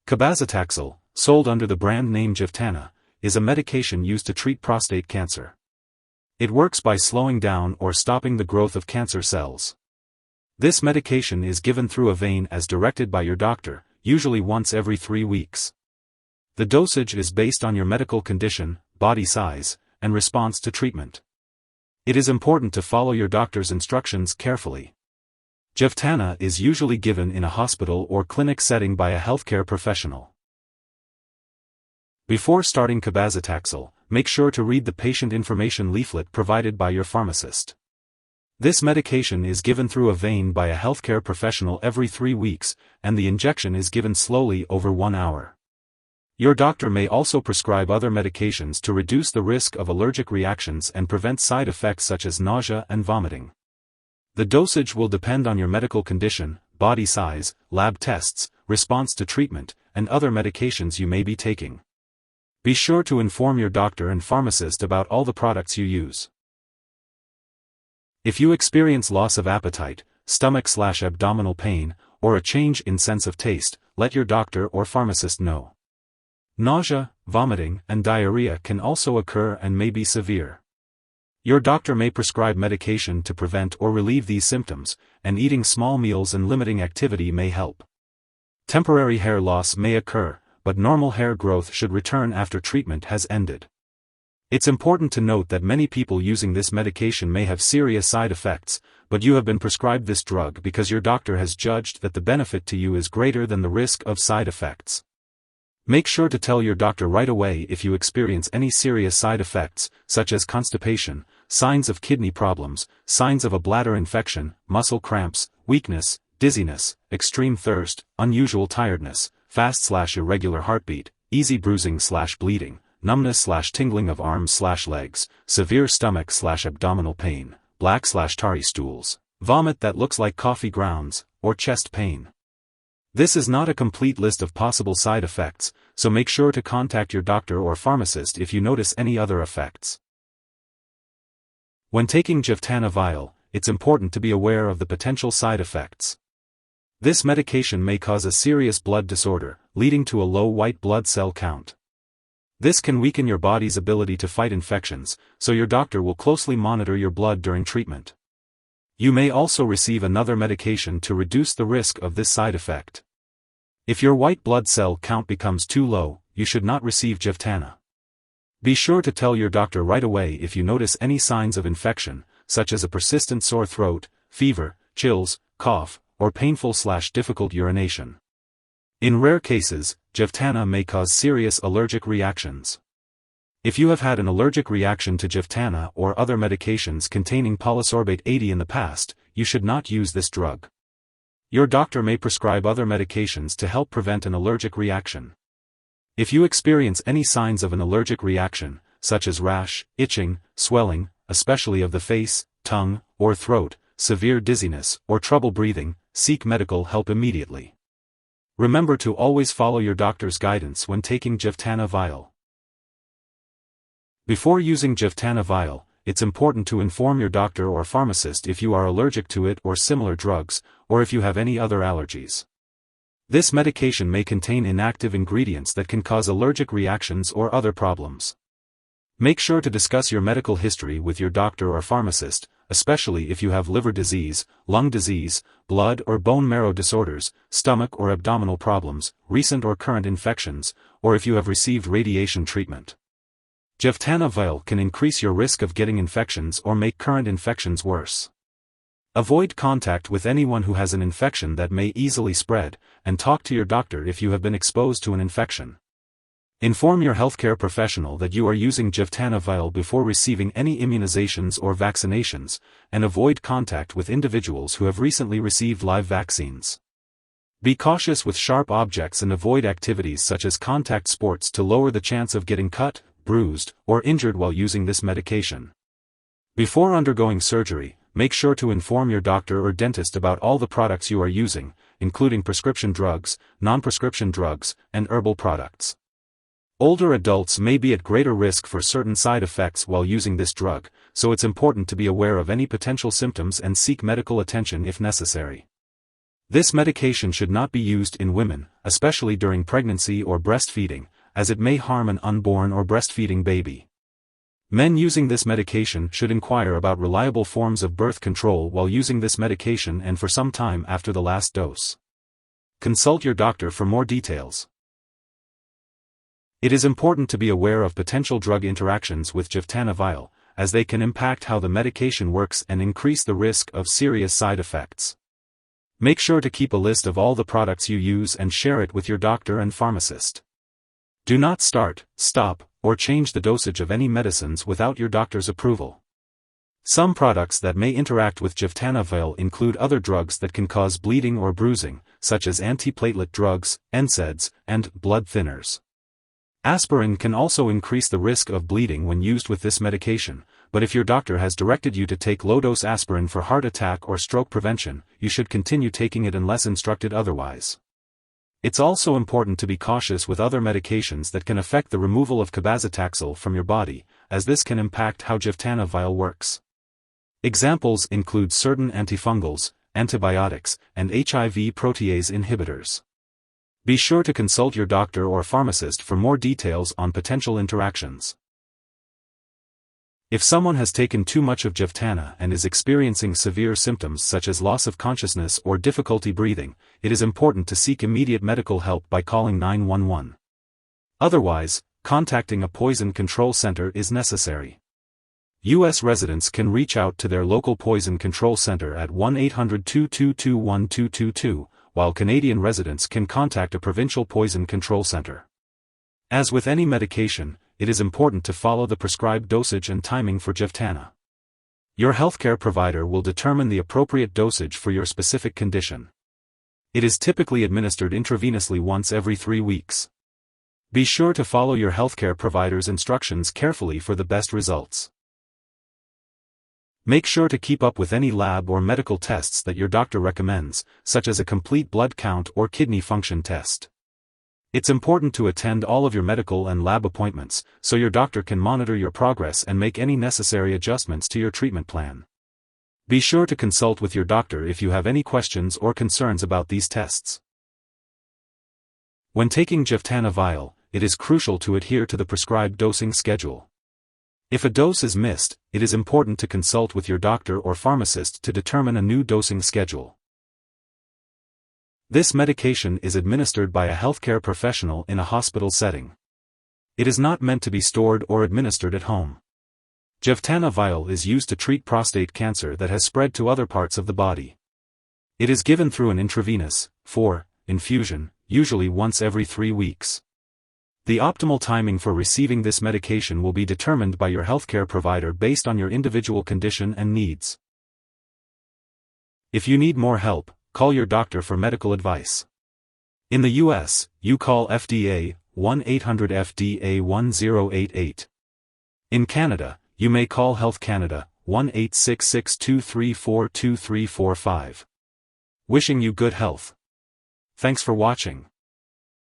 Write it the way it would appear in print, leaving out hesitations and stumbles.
Cabazitaxel, sold under the brand name Jevtana, is a medication used to treat prostate cancer. It works by slowing down or stopping the growth of cancer cells. This medication is given through a vein as directed by your doctor, usually once every 3 weeks. The dosage is based on your medical condition, body size, and response to treatment. It is important to follow your doctor's instructions carefully. Jevtana is usually given in a hospital or clinic setting by a healthcare professional. Before starting Cabazitaxel, make sure to read the patient information leaflet provided by your pharmacist. This medication is given through a vein by a healthcare professional every 3 weeks, and the injection is given slowly over 1 hour. Your doctor may also prescribe other medications to reduce the risk of allergic reactions and prevent side effects such as nausea and vomiting. The dosage will depend on your medical condition, body size, lab tests, response to treatment, and other medications you may be taking. Be sure to inform your doctor and pharmacist about all the products you use. If you experience loss of appetite, stomach/abdominal pain, or a change in sense of taste, let your doctor or pharmacist know. Nausea, vomiting, and diarrhea can also occur and may be severe. Your doctor may prescribe medication to prevent or relieve these symptoms, and eating small meals and limiting activity may help. Temporary hair loss may occur, but normal hair growth should return after treatment has ended. It's important to note that many people using this medication may have serious side effects, but you have been prescribed this drug because your doctor has judged that the benefit to you is greater than the risk of side effects. Make sure to tell your doctor right away if you experience any serious side effects, such as constipation, signs of kidney problems, signs of a bladder infection, muscle cramps, weakness, dizziness, extreme thirst, unusual tiredness, fast/irregular heartbeat, easy bruising/bleeding, numbness/tingling of arms/legs, severe stomach/abdominal pain, black/tarry stools, vomit that looks like coffee grounds, or chest pain. This is not a complete list of possible side effects, so make sure to contact your doctor or pharmacist if you notice any other effects. When taking Jevtana Vial, it's important to be aware of the potential side effects. This medication may cause a serious blood disorder, leading to a low white blood cell count. This can weaken your body's ability to fight infections, so your doctor will closely monitor your blood during treatment. You may also receive another medication to reduce the risk of this side effect. If your white blood cell count becomes too low, you should not receive Jevtana. Be sure to tell your doctor right away if you notice any signs of infection, such as a persistent sore throat, fever, chills, cough, or painful/difficult urination. In rare cases, Jevtana may cause serious allergic reactions. If you have had an allergic reaction to Jevtana or other medications containing polysorbate 80 in the past, you should not use this drug. Your doctor may prescribe other medications to help prevent an allergic reaction. If you experience any signs of an allergic reaction, such as rash, itching, swelling, especially of the face, tongue, or throat, severe dizziness, or trouble breathing, seek medical help immediately. Remember to always follow your doctor's guidance when taking Jevtana Vial. Before using Jevtana Vial, it's important to inform your doctor or pharmacist if you are allergic to it or similar drugs, or if you have any other allergies. This medication may contain inactive ingredients that can cause allergic reactions or other problems. Make sure to discuss your medical history with your doctor or pharmacist, especially if you have liver disease, lung disease, blood or bone marrow disorders, stomach or abdominal problems, recent or current infections, or if you have received radiation treatment. Jevtana Vial can increase your risk of getting infections or make current infections worse. Avoid contact with anyone who has an infection that may easily spread, and talk to your doctor if you have been exposed to an infection. Inform your healthcare professional that you are using Jevtana Vial before receiving any immunizations or vaccinations, and avoid contact with individuals who have recently received live vaccines. Be cautious with sharp objects and avoid activities such as contact sports to lower the chance of getting cut, bruised, or injured while using this medication. Before undergoing surgery, make sure to inform your doctor or dentist about all the products you are using, including prescription drugs, non-prescription drugs, and herbal products. Older adults may be at greater risk for certain side effects while using this drug, so it's important to be aware of any potential symptoms and seek medical attention if necessary. This medication should not be used in women, especially during pregnancy or breastfeeding, as it may harm an unborn or breastfeeding baby. Men using this medication should inquire about reliable forms of birth control while using this medication and for some time after the last dose. Consult your doctor for more details. It is important to be aware of potential drug interactions with Jevtana Vial, as they can impact how the medication works and increase the risk of serious side effects. Make sure to keep a list of all the products you use and share it with your doctor and pharmacist. Do not start, stop, or change the dosage of any medicines without your doctor's approval. Some products that may interact with Jevtana Vial include other drugs that can cause bleeding or bruising, such as antiplatelet drugs, NSAIDs, and blood thinners. Aspirin can also increase the risk of bleeding when used with this medication, but if your doctor has directed you to take low-dose aspirin for heart attack or stroke prevention, you should continue taking it unless instructed otherwise. It's also important to be cautious with other medications that can affect the removal of Cabazitaxel from your body, as this can impact how Jevtana Vial works. Examples include certain antifungals, antibiotics, and HIV protease inhibitors. Be sure to consult your doctor or pharmacist for more details on potential interactions. If someone has taken too much of Jevtana and is experiencing severe symptoms such as loss of consciousness or difficulty breathing, it is important to seek immediate medical help by calling 911. Otherwise, contacting a poison control center is necessary. U.S. residents can reach out to their local poison control center at 1-800-222-1222, while Canadian residents can contact a provincial poison control center. As with any medication, it is important to follow the prescribed dosage and timing for Jevtana. Your healthcare provider will determine the appropriate dosage for your specific condition. It is typically administered intravenously once every 3 weeks. Be sure to follow your healthcare provider's instructions carefully for the best results. Make sure to keep up with any lab or medical tests that your doctor recommends, such as a complete blood count or kidney function test. It's important to attend all of your medical and lab appointments, so your doctor can monitor your progress and make any necessary adjustments to your treatment plan. Be sure to consult with your doctor if you have any questions or concerns about these tests. When taking Jevtana Vial, it is crucial to adhere to the prescribed dosing schedule. If a dose is missed, it is important to consult with your doctor or pharmacist to determine a new dosing schedule. This medication is administered by a healthcare professional in a hospital setting. It is not meant to be stored or administered at home. Jevtana Vial is used to treat prostate cancer that has spread to other parts of the body. It is given through an intravenous, infusion, usually once every 3 weeks. The optimal timing for receiving this medication will be determined by your healthcare provider based on your individual condition and needs. If you need more help, call your doctor for medical advice. In the U.S., you call FDA, 1-800-FDA-1088. In Canada, you may call Health Canada, 1-866-234-2345. Wishing you good health. Thanks for watching.